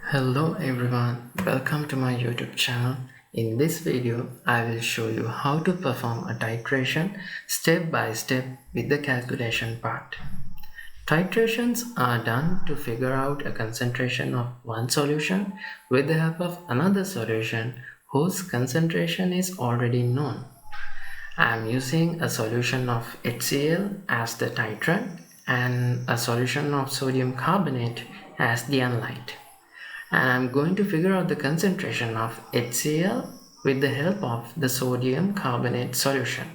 Hello everyone, welcome to my YouTube channel. In this video, I will show you how to perform a titration step by step with the calculation part. Titrations are done to figure out a concentration of one solution with the help of another solution whose concentration is already known. I am using a solution of HCl as the titrant and a solution of sodium carbonate as the analyte, and I'm going to figure out the concentration of HCl with the help of the sodium carbonate solution.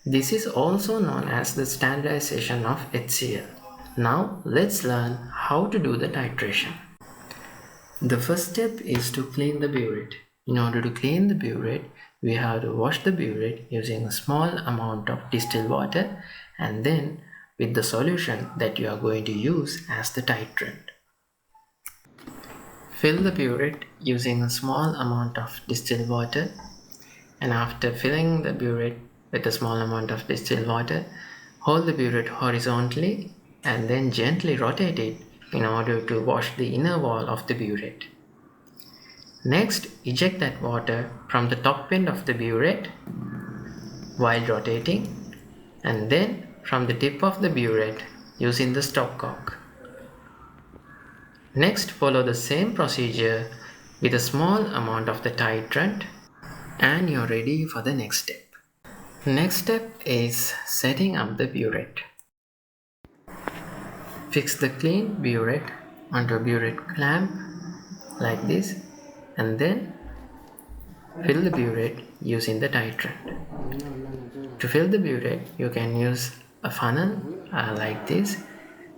This is also known as the standardization of HCl. Now let's learn how to do the titration. The first step is to clean the burette. In order to clean the burette, we have to wash the burette using a small amount of distilled water and then with the solution that you are going to use as the titrant. Fill the burette using a small amount of distilled water, and after filling the burette with a small amount of distilled water, hold the burette horizontally and then gently rotate it in order to wash the inner wall of the burette. Next, eject that water from the top end of the burette while rotating, and then from the tip of the burette using the stopcock. Next, follow the same procedure with a small amount of the titrant and you're ready for the next step. Next step is setting up the burette. Fix the clean burette onto a burette clamp like this and then fill the burette using the titrant. To fill the burette, you can use a funnel like this.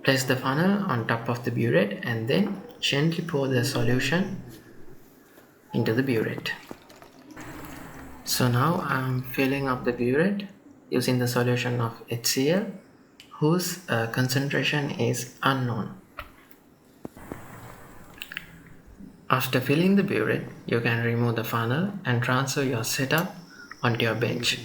Place the funnel on top of the burette and then gently pour the solution into the burette. So now I am filling up the burette using the solution of HCl whose concentration is unknown. After filling the burette, you can remove the funnel and transfer your setup onto your bench.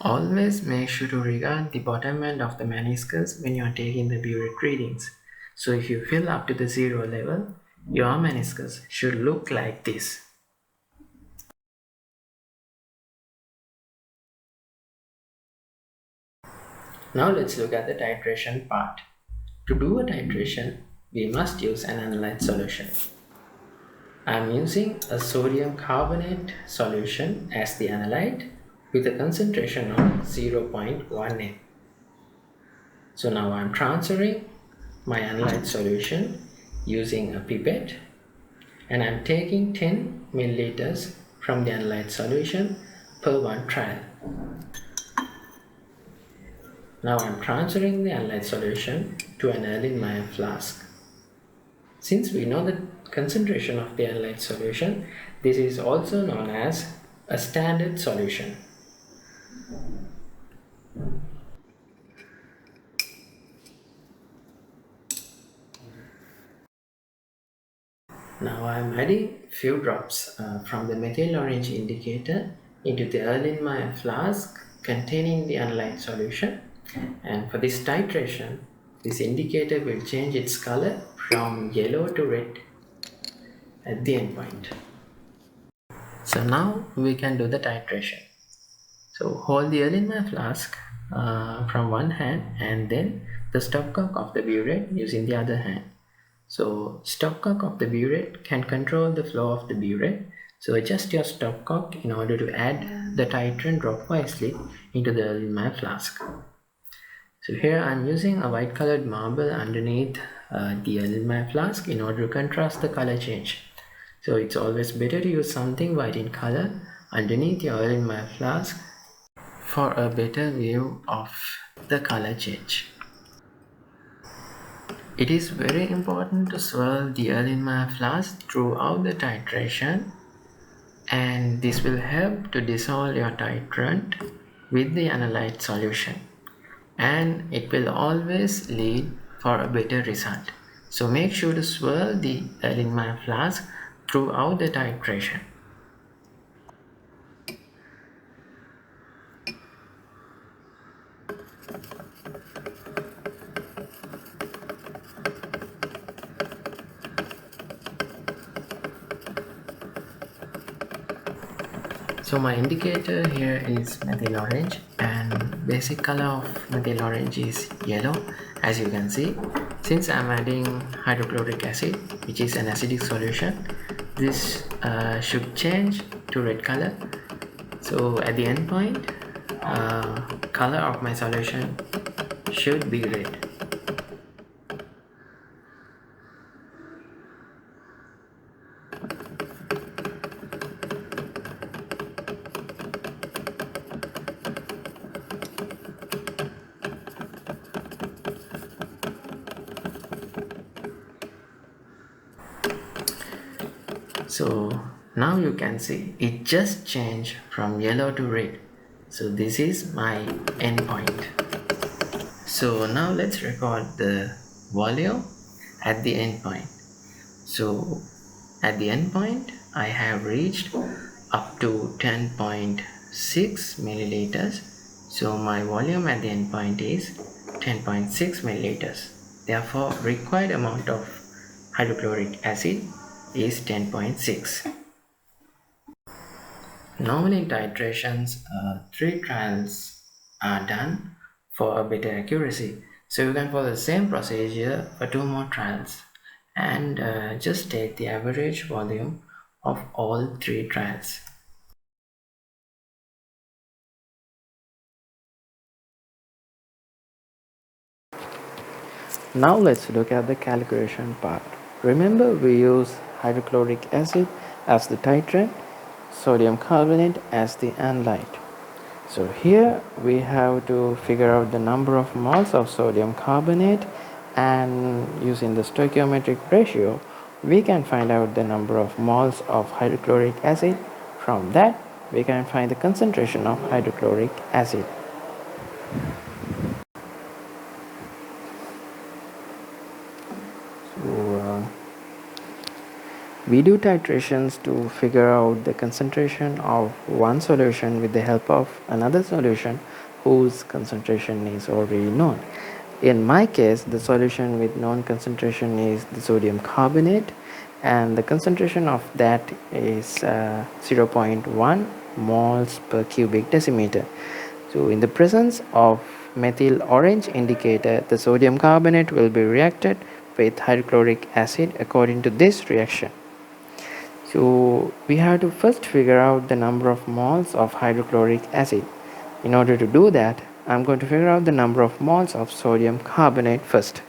Always make sure to regard the bottom end of the meniscus when you are taking the burette readings. So if you fill up to the 0 level, your meniscus should look like this. Now let's look at the titration part. To do a titration, we must use an analyte solution. I am using a sodium carbonate solution as the analyte with a concentration of 0.1 m. So now I am transferring my analyte solution using a pipette and I am taking 10 milliliters from the analyte solution per one trial. Now I am transferring the analyte solution to an Erlenmeyer flask. Since we know the concentration of the analyte solution, this is also known as a standard solution. Now I am adding few drops from the methyl orange indicator into the Erlenmeyer flask containing the analyte solution, and for this titration, this indicator will change its color from yellow to red at the end point. So now we can do the titration. So hold the Erlenmeyer flask from one hand and then the stopcock of the burette using the other hand. So stopcock of the burette can control the flow of the burette. So adjust your stopcock in order to add the titrant dropwisely into the Erlenmeyer flask. So here I am using a white colored marble underneath the Erlenmeyer flask in order to contrast the color change. So it's always better to use something white in color underneath your Erlenmeyer flask for a better view of the color change. It is very important to swirl the Erlenmeyer flask throughout the titration and this will help to dissolve your titrant with the analyte solution, and it will always lead for a better result. So make sure to swirl the Erlenmeyer flask throughout the titration. So my indicator here is methyl orange, and basic color of methyl orange is yellow, as you can see. Since I'm adding hydrochloric acid, which is an acidic solution, this should change to red color. So at the end point, color of my solution should be red. So now you can see it just changed from yellow to red. So this is my endpoint. So now let's record the volume at the endpoint. So at the endpoint I have reached up to 10.6 milliliters. So my volume at the endpoint is 10.6 milliliters. Therefore required amount of hydrochloric acid is 10.6. Normally in titrations, 3 trials are done for a better accuracy. So you can follow the same procedure for 2 more trials, and just take the average volume of all 3 trials. Now let's look at the calculation part. Remember, we use hydrochloric acid as the titrant, sodium carbonate as the analyte. So here we have to figure out the number of moles of sodium carbonate, and using the stoichiometric ratio we can find out the number of moles of hydrochloric acid. From that we can find the concentration of hydrochloric acid. So we do titrations to figure out the concentration of one solution with the help of another solution whose concentration is already known. In my case, the solution with known concentration is the sodium carbonate, and the concentration of that is 0.1 moles per cubic decimeter. So in the presence of methyl orange indicator, the sodium carbonate will be reacted with hydrochloric acid according to this reaction. So we have to first figure out the number of moles of hydrochloric acid. In order to do that, I'm going to figure out the number of moles of sodium carbonate first.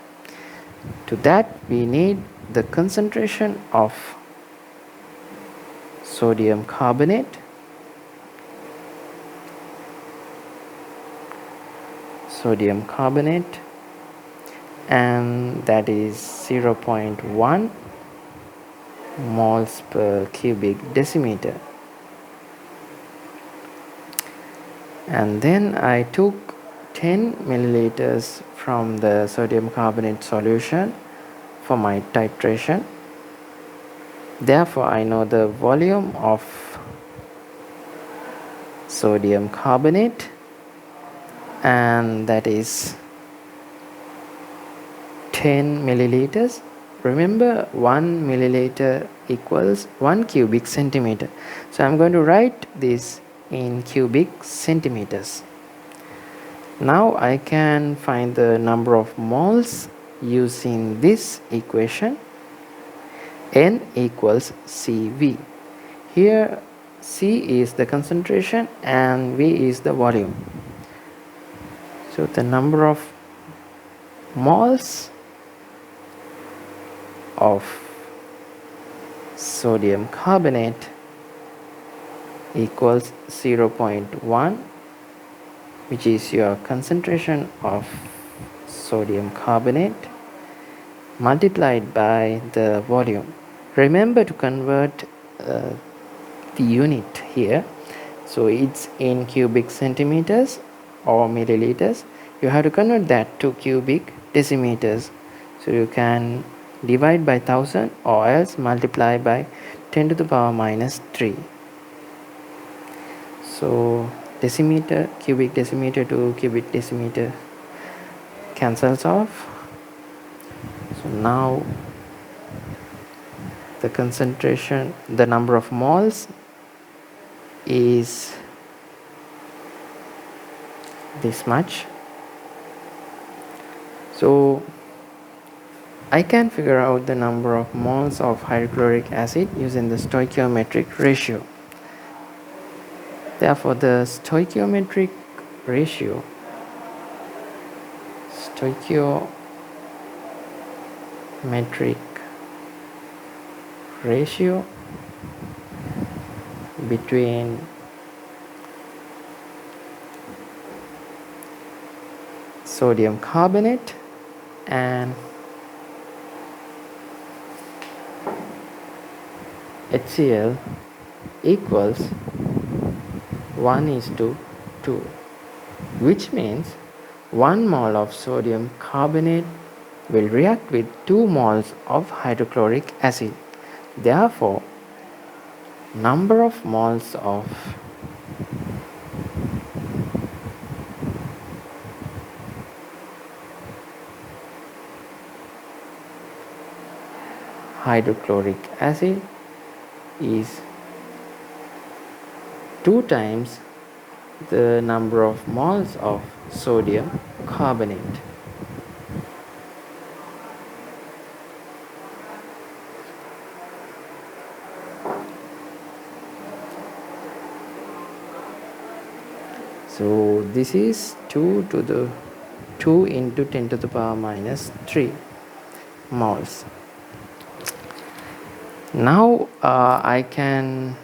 To that we need the concentration of sodium carbonate, and that is 0.1 moles per cubic decimeter. And then I took 10 milliliters from the sodium carbonate solution for my titration. Therefore I know the volume of sodium carbonate, and that is 10 milliliters. Remember, 1 milliliter equals 1 cubic centimeter. So I'm going to write this in cubic centimeters. Now I can find the number of moles using this equation. N equals CV. Here C is the concentration and V is the volume. So the number of moles of sodium carbonate equals 0.1, which is your concentration of sodium carbonate, multiplied by the volume. Remember to convert the unit here. So it's in cubic centimeters or milliliters. You have to convert that to cubic decimeters. So you can divide by 1000 or else multiply by 10 to the power minus 3. So decimeter, cubic decimeter to cubic decimeter cancels off. So now the concentration, the number of moles is this much. So I can figure out the number of moles of hydrochloric acid using the stoichiometric ratio. Therefore, the stoichiometric ratio between sodium carbonate and HCl equals 1:2, which means 1 mole of sodium carbonate will react with 2 moles of hydrochloric acid. Therefore, number of moles of hydrochloric acid is 2 times the number of moles of sodium carbonate. So this is 2 into 10 to the power minus 3 moles. Now I can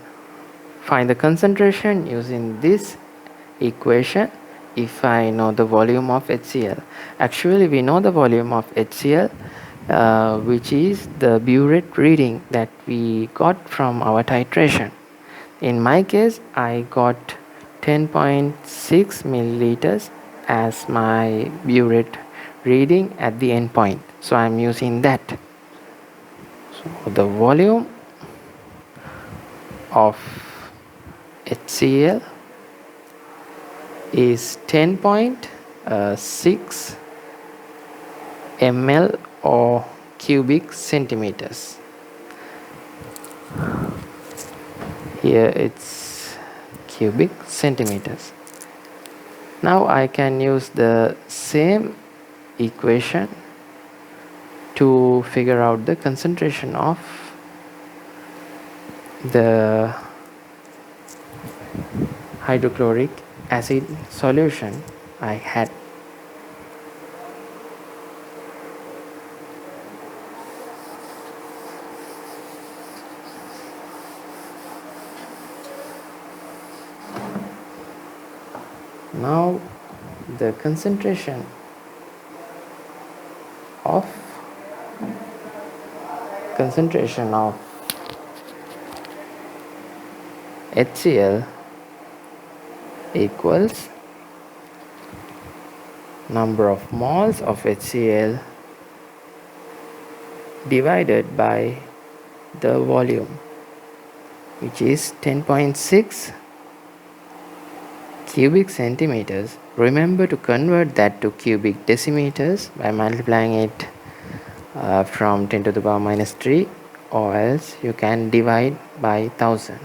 find the concentration using this equation if I know the volume of HCl. Actually, we know the volume of HCl, which is the burette reading that we got from our titration. In my case, I got 10.6 milliliters as my burette reading at the end point. So I'm using that. So the volume of HCl is 10.6 ml or cubic centimeters. Here it's cubic centimeters. Now I can use the same equation to figure out the concentration of the hydrochloric acid solution I had. Now the concentration of HCl equals number of moles of HCl divided by the volume, which is 10.6 cubic centimeters. Remember to convert that to cubic decimeters by multiplying it from 10 to the power minus 3, or else you can divide by 1000.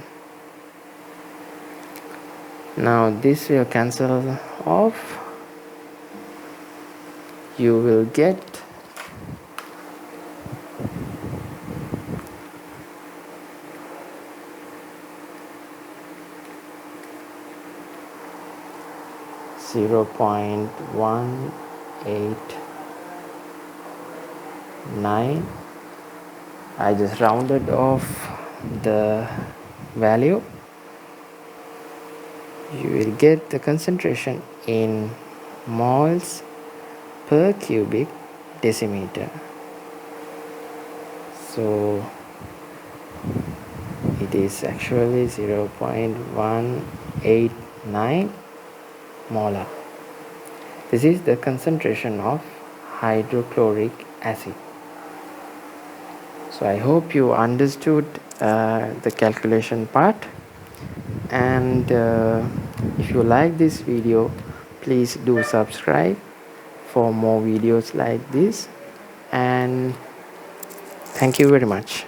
Now this will cancel off. You will get 0.189. I just rounded off the value. You will get the concentration in moles per cubic decimeter. So it is actually 0.189 molar. This is the concentration of hydrochloric acid. So I hope you understood the calculation part, and if you like this video, please do subscribe for more videos like this, and thank you very much.